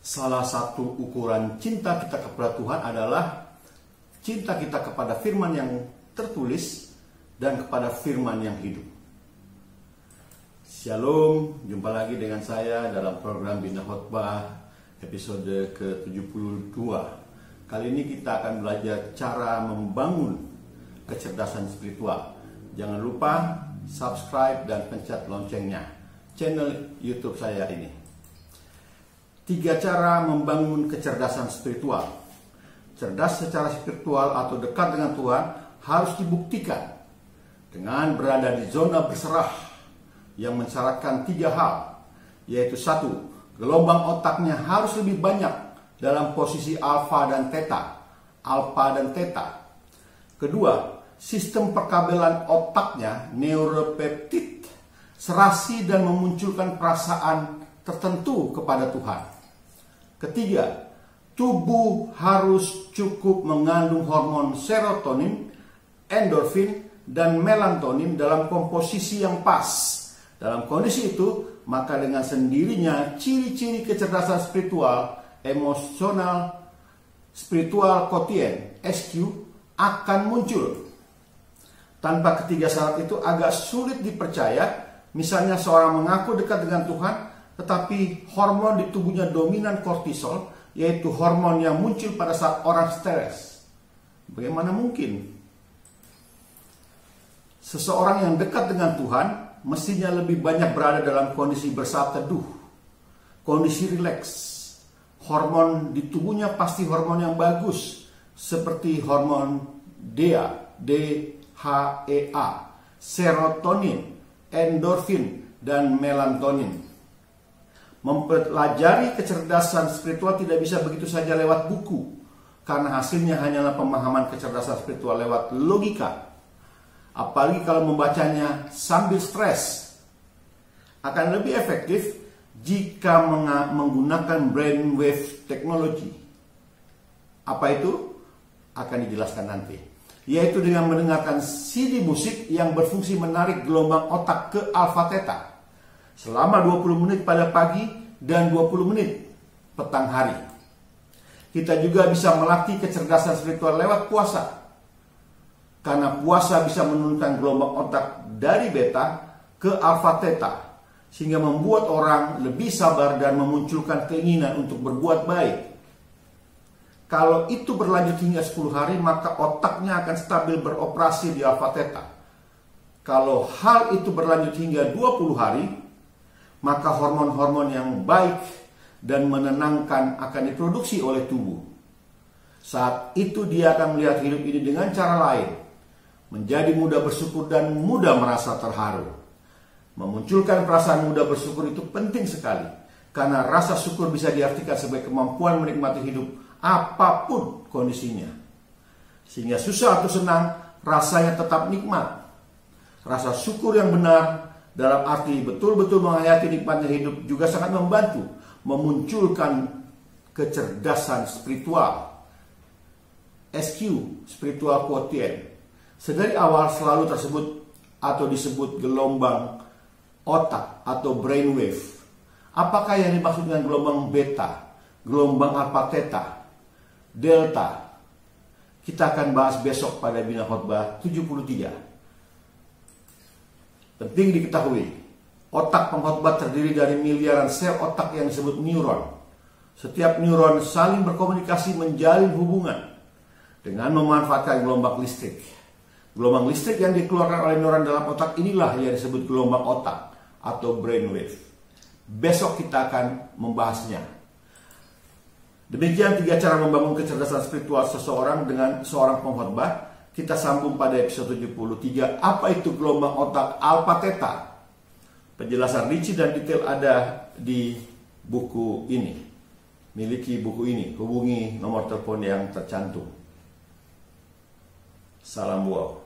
Salah satu ukuran cinta kita kepada Tuhan adalah cinta kita kepada firman yang tertulis dan kepada firman yang hidup. Shalom, jumpa lagi dengan saya dalam program Bina Khotbah episode ke-72. Kali ini kita akan belajar cara membangun kecerdasan spiritual. Jangan lupa subscribe dan pencet loncengnya channel YouTube saya ini. 3 cara membangun kecerdasan spiritual. Cerdas secara spiritual atau dekat dengan Tuhan harus dibuktikan dengan berada di zona berserah yang mensyaratkan 3 hal, yaitu 1. Gelombang otaknya harus lebih banyak dalam posisi alfa dan theta. Kedua, sistem perkabelan otaknya, neuropeptid, serasi dan memunculkan perasaan tertentu kepada Tuhan. Ketiga, tubuh harus cukup mengandung hormon serotonin, endorfin, dan melatonin dalam komposisi yang pas. Dalam kondisi itu, maka dengan sendirinya ciri-ciri kecerdasan spiritual, emosional, spiritual quotient, SQ, akan muncul. Tanpa ketiga syarat itu agak sulit dipercaya. Misalnya seorang mengaku dekat dengan Tuhan, tetapi hormon di tubuhnya dominan kortisol, yaitu hormon yang muncul pada saat orang stres. Bagaimana mungkin? Seseorang yang dekat dengan Tuhan mestinya lebih banyak berada dalam kondisi bersaat teduh, kondisi rileks. Hormon di tubuhnya pasti hormon yang bagus, seperti hormon DHEA, serotonin, endorfin, dan melatonin. Mempelajari kecerdasan spiritual tidak bisa begitu saja lewat buku, karena hasilnya hanyalah pemahaman kecerdasan spiritual lewat logika. Apalagi kalau membacanya sambil stres. Akan lebih efektif jika menggunakan brainwave technology. Apa itu? Akan dijelaskan nanti. Yaitu dengan mendengarkan CD musik yang berfungsi menarik gelombang otak ke alfa theta selama 20 menit pada pagi dan 20 menit petang hari. Kita juga bisa melatih kecerdasan spiritual lewat puasa. Karena puasa bisa menurunkan gelombang otak dari beta ke alfa theta, sehingga membuat orang lebih sabar dan memunculkan keinginan untuk berbuat baik. Kalau itu berlanjut hingga 10 hari, maka otaknya akan stabil beroperasi di alfa theta. Kalau hal itu berlanjut hingga 20 hari, maka hormon-hormon yang baik dan menenangkan akan diproduksi oleh tubuh. Saat itu dia akan melihat hidup ini dengan cara lain, menjadi mudah bersyukur dan mudah merasa terharu. Memunculkan perasaan mudah bersyukur itu penting sekali, karena rasa syukur bisa diartikan sebagai kemampuan menikmati hidup apapun kondisinya. Sehingga susah atau senang, rasanya tetap nikmat. Rasa syukur yang benar, dalam arti betul-betul menghayati nikmatnya hidup, juga sangat membantu memunculkan kecerdasan spiritual, SQ, spiritual quotient. Sedari awal selalu tersebut atau disebut gelombang otak atau brainwave. Apakah yang dimaksud dengan gelombang beta, gelombang alpha theta, delta? Kita akan bahas besok pada Bina Khotbah 73. Penting diketahui, otak pengkhotbah terdiri dari miliaran sel otak yang disebut neuron. Setiap neuron saling berkomunikasi menjalin hubungan dengan memanfaatkan gelombang listrik. Gelombang listrik yang dikeluarkan oleh neuron dalam otak inilah yang disebut gelombang otak atau brainwave. Besok kita akan membahasnya. Demikian 3 cara membangun kecerdasan spiritual seseorang dengan seorang pengkhotbah. Kita sambung pada episode 73. Apa itu gelombang otak alpha theta? Penjelasan rinci dan detail ada di buku ini. Miliki buku ini, hubungi nomor telepon yang tercantum. Salam wow.